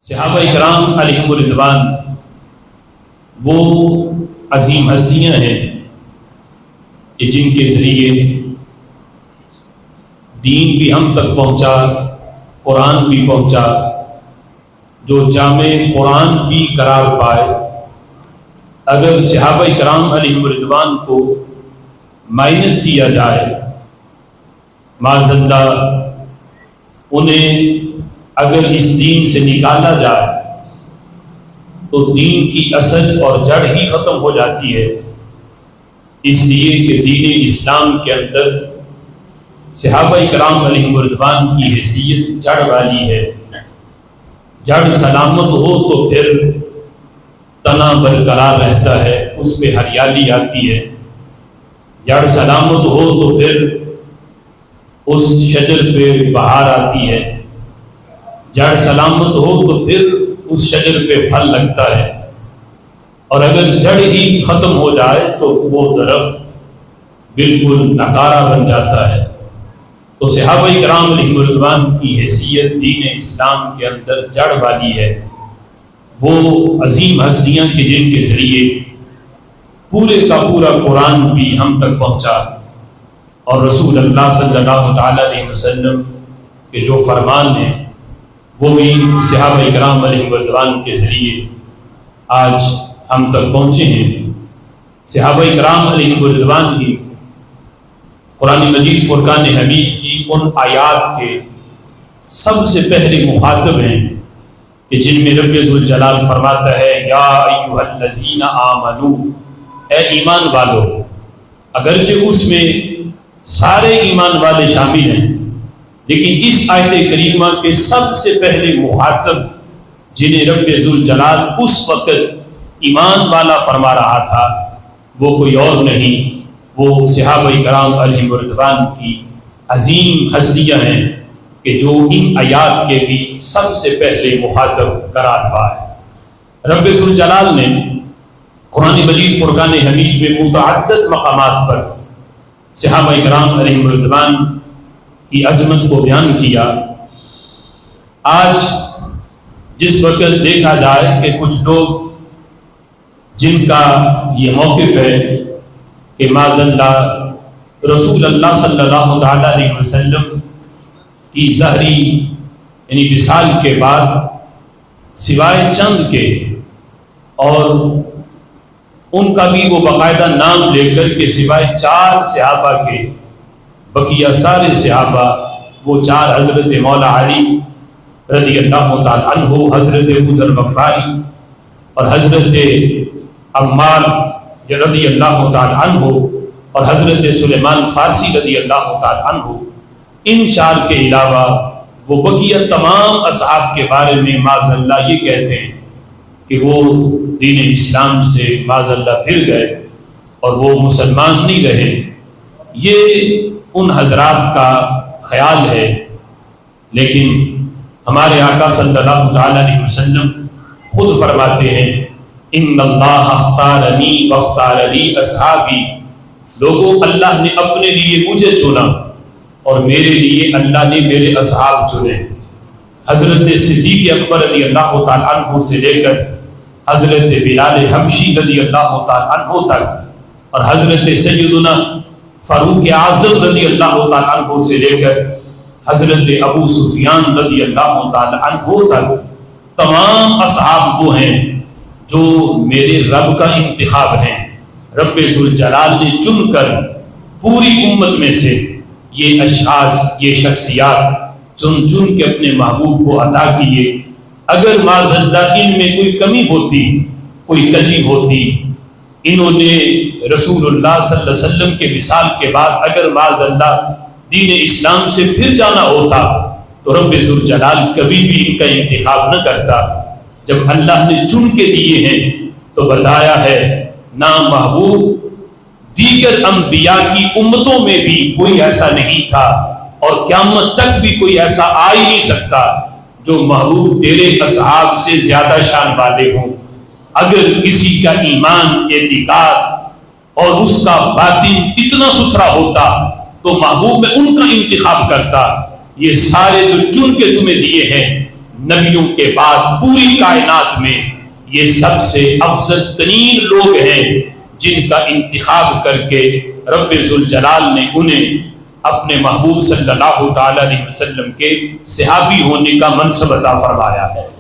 صحابہ کرام علیہم الرضوان وہ عظیم ہستیاں ہیں کہ جن کے ذریعے دین بھی ہم تک پہنچا، قرآن بھی پہنچا، جو جامع قرآن بھی قرار پائے۔ اگر صحابہ کرام علیہم الرضوان کو مائنس کیا جائے، معاذ اللہ انہیں اگر اس دین سے نکالا جائے تو دین کی اصل اور جڑ ہی ختم ہو جاتی ہے۔ اس لیے کہ دین اسلام کے اندر صحابہ کرام علیہم الرضوان کی حیثیت جڑ والی ہے۔ جڑ سلامت ہو تو پھر تنا برقرار رہتا ہے، اس پہ ہریالی آتی ہے۔ جڑ سلامت ہو تو پھر اس شجر پہ بہار آتی ہے۔ جڑ سلامت ہو تو پھر اس شجر پہ پھل لگتا ہے، اور اگر جڑ ہی ختم ہو جائے تو وہ درخت بالکل نکارا بن جاتا ہے۔ تو صحابہ کرام علیہم الرضوان کی حیثیت دین اسلام کے اندر جڑ والی ہے۔ وہ عظیم ہستیاں کہ جن کے ذریعے پورے کا پورا قرآن بھی ہم تک پہنچا، اور رسول اللہ صلی اللہ تعالی علیہ وسلم کے جو فرمان ہیں وہ بھی صحابہ کرام علیہم الرضوان کے ذریعے آج ہم تک پہنچے ہیں۔ صحابہ کرام علیہم الرضوان ہی قرآن مجید فرقان حمید کی ان آیات کے سب سے پہلے مخاطب ہیں کہ جن میں رب ذوالجلال فرماتا ہے یا ایھا الذین آمنو، اے ایمان والو۔ اگرچہ اس میں سارے ایمان والے شامل ہیں، لیکن اس آیت کریمہ کے سب سے پہلے مخاطب جنہیں رب ذوالجلال اس وقت ایمان والا فرما رہا تھا وہ کوئی اور نہیں، وہ صحابہ کرام علیہم الرضوان کی عظیم ہستیاں ہیں کہ جو ان آیات کے بھی سب سے پہلے مخاطب قرار پائے۔ رب ذوالجلال نے قرآن مجید فرقان حمید میں متعدد مقامات پر صحابہ کرام علیہم الرضوان کی عظمت کو بیان کیا۔ آج جس وقت دیکھا جائے کہ کچھ لوگ جن کا یہ موقف ہے کہ معاذ اللہ رسول اللہ صلی اللہ تعالی علیہ وسلم کی ظاہری یعنی وصال کے بعد سوائے چند کے، اور ان کا بھی وہ باقاعدہ نام لے کر کے سوائے 4 صحابہ کے بقیہ سارے صحابہ، وہ 4 حضرت مولا علی رضی اللہ تعالی عنہ، حضرت ابو ذر غفاری اور حضرت عمار رضی اللہ تعالی عنہ اور حضرت سلیمان فارسی رضی اللہ تعالی عنہ، ان 4 کے علاوہ وہ بقیہ تمام اصحاب کے بارے میں معاذ اللہ یہ کہتے ہیں کہ وہ دین اسلام سے معاذ اللہ پھر گئے اور وہ مسلمان نہیں رہے۔ یہ ان حضرات کا خیال ہے، لیکن ہمارے آقا صلی اللہ تعالی علیہ وسلم خود فرماتے ہیں ان اللہ اختارنی واختار لی اصحابی، لوگوں اللہ نے اپنے لیے مجھے چنا اور میرے لیے اللہ نے میرے اصحاب چنے۔ حضرت صدیق اکبر رضی اللہ تعالی عنہ سے لے کر حضرت بلال حبشی رضی اللہ تعالی عنہ تک، اور حضرت سیدنا فاروق اعظم رضی اللہ تعالی عنہ سے لے کر حضرت ابو سفیان رضی اللہ تعالی عنہ تک، تمام اصحاب وہ ہیں جو میرے رب کا انتخاب ہیں۔ رب ذوالجلال نے چن کر پوری امت میں سے یہ اشخاص، یہ شخصیات چن چن کے اپنے محبوب کو عطا کیے۔ اگر معاذ اللہ ان میں کوئی کمی ہوتی، کوئی کجی ہوتی، انہوں نے رسول اللہ صلی اللہ علیہ وسلم کے وصال کے بعد اگر معاذ اللہ دین اسلام سے پھر جانا ہوتا تو رب ذوالجلال کبھی بھی ان کا انتخاب نہ کرتا۔ جب اللہ نے چن کے دیے ہیں تو بتایا ہے نا محبوب دیگر انبیاء کی امتوں میں بھی کوئی ایسا نہیں تھا، اور قیامت تک بھی کوئی ایسا آ ہی نہیں سکتا جو محبوب تیرے اصحاب سے زیادہ شان والے ہوں۔ اگر کسی کا ایمان، اعتقاد اور اس کا باطن اتنا ستھرا ہوتا تو محبوب میں ان کا انتخاب کرتا۔ یہ سارے جو چن کے تمہیں دیے ہیں نبیوں کے بعد پوری کائنات میں یہ سب سے افضل ترین لوگ ہیں جن کا انتخاب کر کے رب ذوالجلال نے انہیں اپنے محبوب صلی اللہ تعالی علیہ وسلم کے صحابی ہونے کا منصب عطا فرمایا ہے۔